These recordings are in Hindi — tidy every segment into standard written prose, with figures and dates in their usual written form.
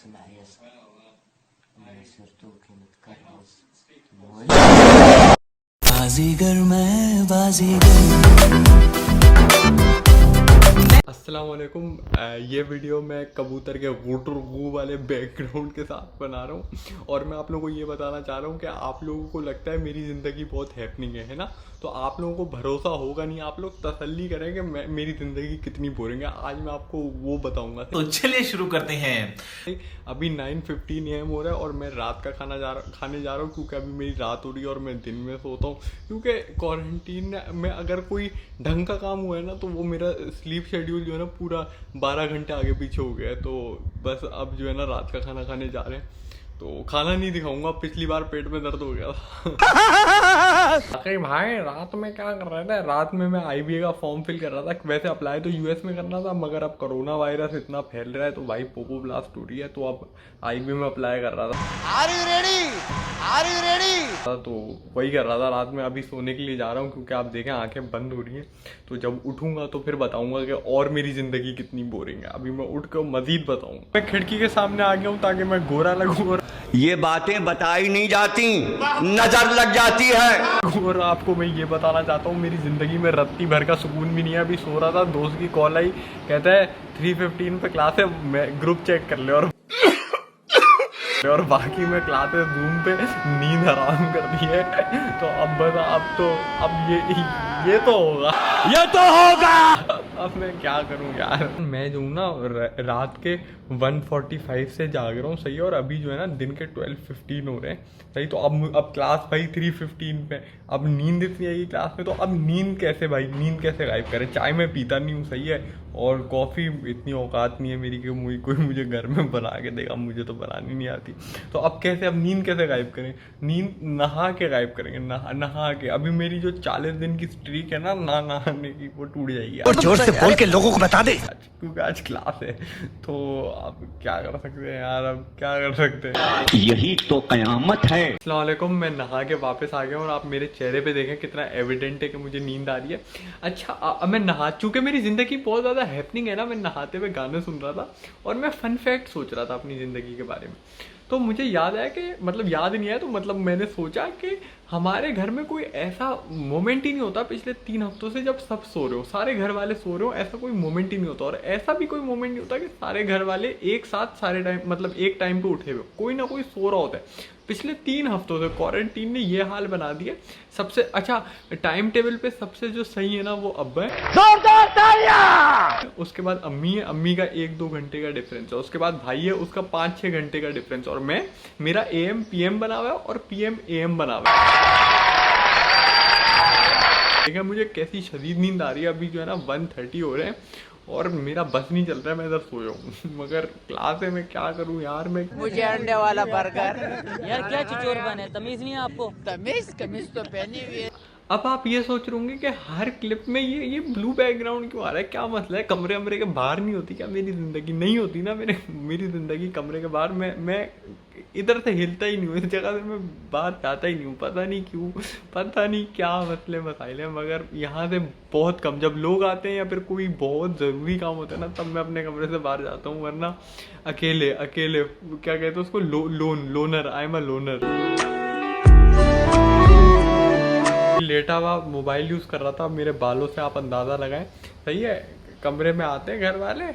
सुनायस मैं शर्तों की मत कर बाजीगर मैं बाजीगर। अस्सलाम वालेकुम। ये वीडियो मैं कबूतर के गुटर गू वाले बैकग्राउंड के साथ बना रहा हूँ और मैं आप लोगों को ये बताना चाह रहा हूँ कि आप लोगों को लगता है मेरी ज़िंदगी बहुत हैपनिंग है ना, तो आप लोगों को भरोसा होगा नहीं, आप लोग तसल्ली करें कि मेरी ज़िंदगी कितनी बोरिंग है। आज मैं आपको वो बताऊँगा। तो चलिए शुरू करते हैं। अभी 9:15 AM हो रहा है और मैं रात का खाने जा रहा हूँ क्योंकि अभी मेरी रात हो रही है और मैं दिन में सोता हूँ, क्योंकि क्वारंटीन में अगर कोई ढंग का काम हुआ है ना तो वो मेरा स्लीप शेड्यूल जो है ना पूरा 12 घंटे आगे पीछे हो गया है। तो बस अब जो है ना रात का खाना खाने जा रहे हैं, तो खाना नहीं दिखाऊंगा, पिछली बार पेट में दर्द हो गया था। भाई रात में क्या कर रहे थे? रात में मैं IBA का फॉर्म फिल कर रहा था। वैसे अप्लाई तो US में करना था, मगर अब कोरोना वायरस इतना फैल रहा है तो भाई पोपो ब्लास्ट हो रही है, तो अब IBA में अप्लाई कर रहा था। Are you ready? तो वही कर रहा था रात में। अभी सोने के लिए जा रहा हूँ क्योंकि आप देखें आंखें बंद हो रही हैं, तो जब उठूंगा तो फिर बताऊंगा कि और मेरी जिंदगी कितनी बोरिंग है। अभी मैं उठ कर मजीद बताऊंगा। मैं खिड़की के सामने आ गया हूँ ताकि मैं गोरा लगूं और ये बातें बताई नहीं जाती, नजर लग जाती है। और आपको मैं ये बताना चाहता हूँ मेरी ज़िंदगी में रत्ती भर का सुकून भी नहीं है। अभी सो रहा था, दोस्त की कॉल आई, कहता है 3:15 पे क्लास है, मैं ग्रुप चेक कर ले और बाकी में क्लासेस जूम पे नींद हराम कर दी है। तो अब बस अब ये तो होगा। अब मैं क्या करूं यार। मैं जो हूँ ना रात के 1:45 से जाग रहा हूँ, सही है, और अभी जो है ना दिन के 12:15 हो रहे हैं, सही। तो अब क्लास भाई 3:15 पे, अब नींद इतनी आएगी क्लास में, तो अब नींद कैसे गायब करें? चाय मैं पीता नहीं हूँ, सही है, और कॉफ़ी इतनी औकात नहीं है मेरी कि कोई मुझे घर में बना के देगा, मुझे तो बनानी नहीं आती। तो अब नींद कैसे गायब करें? नींद नहा के गायब करेंगे, नहा के। अभी मेरी जो 40 दिन की स्ट्रीक है ना नहाने की, वो टूट जाएगी। और जोर से बोल के लोगों को बता दे, क्योंकि आज क्लास है। तो अब क्या कर सकते हैं यार, अब क्या कर सकते हैं, यही तो कयामत है। अस्सलाम वालेकुम। मैं नहा के वापस आ गया और आप मेरे चेहरे पे देखें कितना एविडेंट है कि मुझे नींद आ रही है। अच्छा, अब मैं नहा, चूंकि मेरी ज़िंदगी बहुत ज़्यादा हैपनिंग है ना, मैं नहाते हुए गाने सुन रहा था और मैं फन फैक्ट सोच रहा था अपनी ज़िंदगी के बारे में। तो मुझे याद आया कि मतलब याद नहीं आया, तो मतलब मैंने सोचा कि हमारे घर में कोई ऐसा मोमेंट ही नहीं होता पिछले 3 हफ्तों से जब सब सो रहे हो, सारे घर वाले सो रहे हो, ऐसा कोई मोमेंट ही नहीं होता। और ऐसा भी कोई मोमेंट नहीं होता कि सारे घर वाले एक साथ सारे टाइम, मतलब एक टाइम पे उठे हुए, कोई ना कोई सो रहा होता है। पिछले 3 हफ्तों से क्वारंटीन ने ये हाल बना दिया। सबसे अच्छा टाइम टेबल पे सबसे जो सही है ना वो अब्बा है, जोरदार तालियां। उसके बाद अम्मी है, अम्मी का 1-2 घंटे का डिफरेंस है। उसके बाद भाई है, उसका 5-6 घंटे का डिफरेंस। और मेरा AM PM बना हुआ है और PM AM बना हुआ है। देखिए मुझे कैसी शदीद नींद आ रही है। अभी जो है ना 1:30 हो रहे हैं और मेरा बस नहीं चल रहा है, मैं इधर सोया हूँ। मगर क्लास है, मैं क्या करूँ यार। मुझे अंडे वाला बर्गर। यार क्या चिचोर बने, तमीज नहीं है आपको? कमीज तो पहनी हुई है। अब आप ये सोच रहे होंगे कि हर क्लिप में ये ब्लू बैकग्राउंड क्यों आ रहा है, क्या मसला है? कमरे के बाहर नहीं होती क्या मेरी ज़िंदगी? नहीं होती ना मेरी ज़िंदगी कमरे के बाहर। मैं इधर से हिलता ही नहीं हूँ, इस जगह से मैं बाहर जाता ही नहीं हूँ, पता नहीं क्यों, पता नहीं क्या मसले मसाइल हैं। मगर यहाँ से बहुत कम, जब लोग आते हैं या फिर कोई बहुत ज़रूरी काम होता है ना, तब मैं अपने कमरे से बाहर जाता हूँ, वरना अकेले क्या कहते हैं उसको, loner. I am a loner. लेटा हुआ मोबाइल यूज़ कर रहा था, मेरे बालों से आप अंदाज़ा लगाएं, सही है। कमरे में आते हैं घर वाले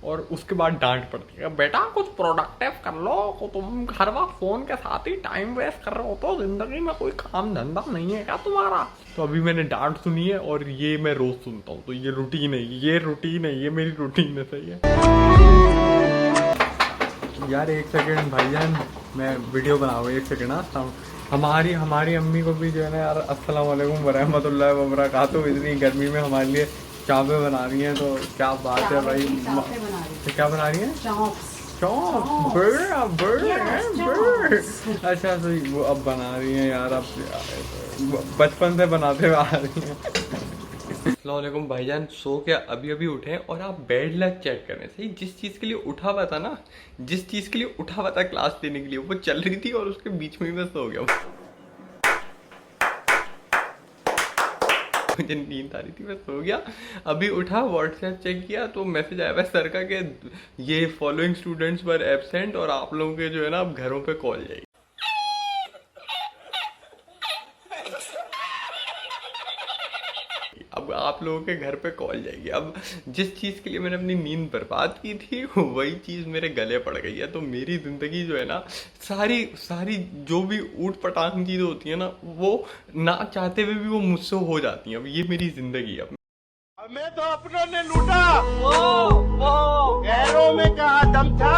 और उसके बाद डांट पड़ती है, बेटा कुछ प्रोडक्टिव कर लो, को तुम हर वक्त फ़ोन के साथ ही टाइम वेस्ट कर रहे हो, तो ज़िंदगी में कोई काम धंधा नहीं है क्या तुम्हारा? तो अभी मैंने डांट सुनी है और ये मैं रोज़ सुनता हूँ, तो ये रूटीन है, ये मेरी रूटीन है, सही है यार। 1 सेकेंड भाईजान, मैं वीडियो बनाऊँ, 1 सेकेंड। हाँ, हमारी अम्मी को भी जो है ना यार, अस्सलाम वालेकुम वरहमतुल्लाहि वबरकातुहू, इतनी गर्मी में हमारे लिए चावल बना रही हैं, तो क्या बात है भाई। तो क्या बना रही हैं? अच्छा, तो वो अब बना रही हैं यार, अब बचपन से बनाते हुए आ रही हैं। अस्सलाम वालेकुम भाईजान, सो के अभी उठे और आप बेड लक चेक करें, सही। जिस चीज़ के लिए उठा हुआ था ना, जिस चीज़ के लिए उठा हुआ था क्लास लेने के लिए, वो चल रही थी और उसके बीच में ही मैं सो गया। मुझे नींद आ रही थी, मैं सो गया। अभी उठा, व्हाट्सएप चेक किया तो मैसेज आया हुआ सर का कि ये फॉलोइंग स्टूडेंट्स वर एब्सेंट और आप लोगों के जो है ना अब घरों पे कॉल जाएगी। अब आप लोगों के घर पे कॉल जाएगी। अब जिस चीज़ के लिए मैंने अपनी नींद बर्बाद की थी वही चीज़ मेरे गले पड़ गई है। तो मेरी ज़िंदगी जो है ना, सारी जो भी ऊट पटांग चीज़ें होती है ना, वो ना चाहते हुए भी वो मुझसे हो जाती हैं। अब ये मेरी ज़िंदगी है। हमें तो अपनों ने लूटा, गैरों में कहा दम था।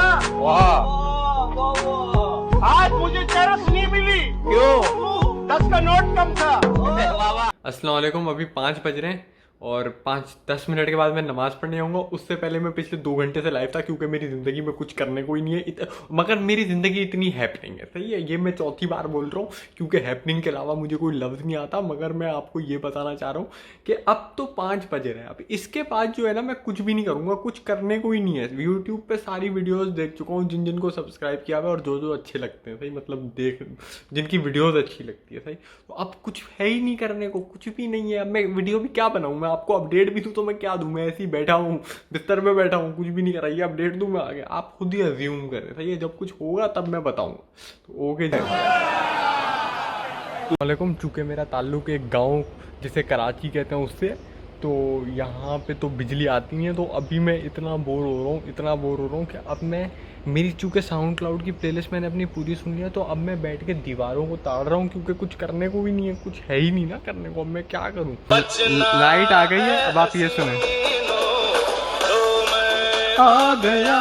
आज मुझे चरस नहीं मिली, क्यों? 10 का नोट कम था। अस्सलाम वालेकुम। अभी 5 बज रहे हैं और 5-10 मिनट के बाद मैं नमाज़ पढ़ने आऊँगा। उससे पहले मैं पिछले 2 घंटे से लाइव था क्योंकि मेरी ज़िंदगी में कुछ करने को ही नहीं है। मगर मेरी ज़िंदगी इतनी हैपनिंग है, सही है। ये मैं चौथी बार बोल रहा हूँ क्योंकि हैपनिंग के अलावा मुझे कोई लफ्ज़ नहीं आता। मगर मैं आपको ये बताना चाह रहा हूँ कि अब तो 5 बज रहे हैं। अब इसके बाद जो है ना, मैं कुछ भी नहीं करूँगा, कुछ करने को ही नहीं है। यूट्यूब पर सारी वीडियोज़ देख चुका हूँ जिनको सब्सक्राइब किया हुआ है और जो अच्छे लगते हैं, सही मतलब जिनकी वीडियोज़ अच्छी लगती है, सही। तो अब कुछ है ही नहीं करने को, कुछ भी नहीं है। अब मैं वीडियो भी क्या बनाऊँ, मैं आपको अपडेट भी दूँ तो मैं क्या दूँ? मैं ऐसे ही बैठा हूँ, बिस्तर पे बैठा हूँ, कुछ भी नहीं कर रहा। ये अपडेट दूँ मैं आगे, आप खुद ही अज्यूम करें, सही है। जब कुछ होगा तब मैं बताऊँगा। तो ओके जी। वालेकुम। चूँकि मेरा ताल्लुक़ एक गाँव जिसे कराची कहते हैं उससे, तो यहाँ पे तो बिजली आती नहीं है। तो अभी मैं इतना बोर हो रहा हूँ कि अब मैं मेरी चूँकि साउंड क्लाउड की प्लेलिस्ट मैंने अपनी पूरी सुन लिया, तो अब मैं बैठ के दीवारों को ताड़ रहा हूँ क्योंकि कुछ करने को भी नहीं है, कुछ है ही नहीं ना करने को। अब मैं क्या करूँ? लाइट आ गई है। अब आप ये सुने, आ गया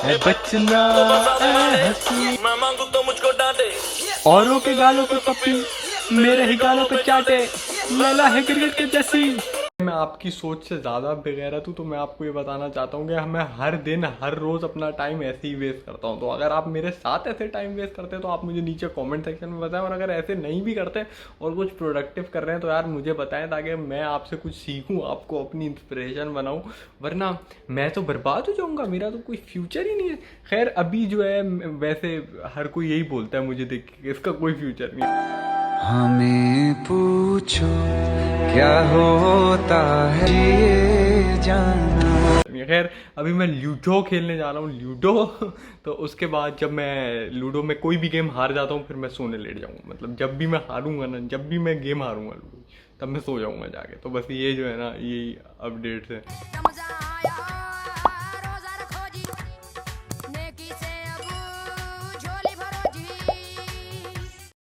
है बचना तो मुझको डांटे, औरों के गालों पे पप्पी, मेरे ही गालों पे चाटे, लैला है क्रिकेट के जैसी। मैं आपकी सोच से ज़्यादा बेगैरत हूँ, तो मैं आपको ये बताना चाहता हूँ कि मैं हर दिन हर रोज़ अपना टाइम ऐसे ही वेस्ट करता हूँ। तो अगर आप मेरे साथ ऐसे टाइम वेस्ट करते हैं तो आप मुझे नीचे कमेंट सेक्शन में बताएं, और अगर ऐसे नहीं भी करते और कुछ प्रोडक्टिव कर रहे हैं तो यार मुझे बताएं, ताकि मैं आपसे कुछ सीखूँ, आपको अपनी इंस्पिरेशन बनाऊँ। वरना मैं तो बर्बाद हो जाऊँगा, मेरा तो कोई फ्यूचर ही नहीं है। खैर अभी जो है, वैसे हर कोई यही बोलता है मुझे देख के, इसका कोई फ्यूचर नहीं है। हमें पूछो क्या होता है ये जाना। खैर अभी मैं लूडो खेलने जा रहा हूँ, लूडो। तो उसके बाद जब मैं लूडो में कोई भी गेम हार जाता हूँ फिर मैं सोने लेट जाऊँगा। मतलब जब भी मैं हारूंगा ना, जब भी मैं गेम हारूंगा लूडो, तब मैं सो जाऊँगा जाके। तो बस ये जो है ना, यही अपडेट्स है।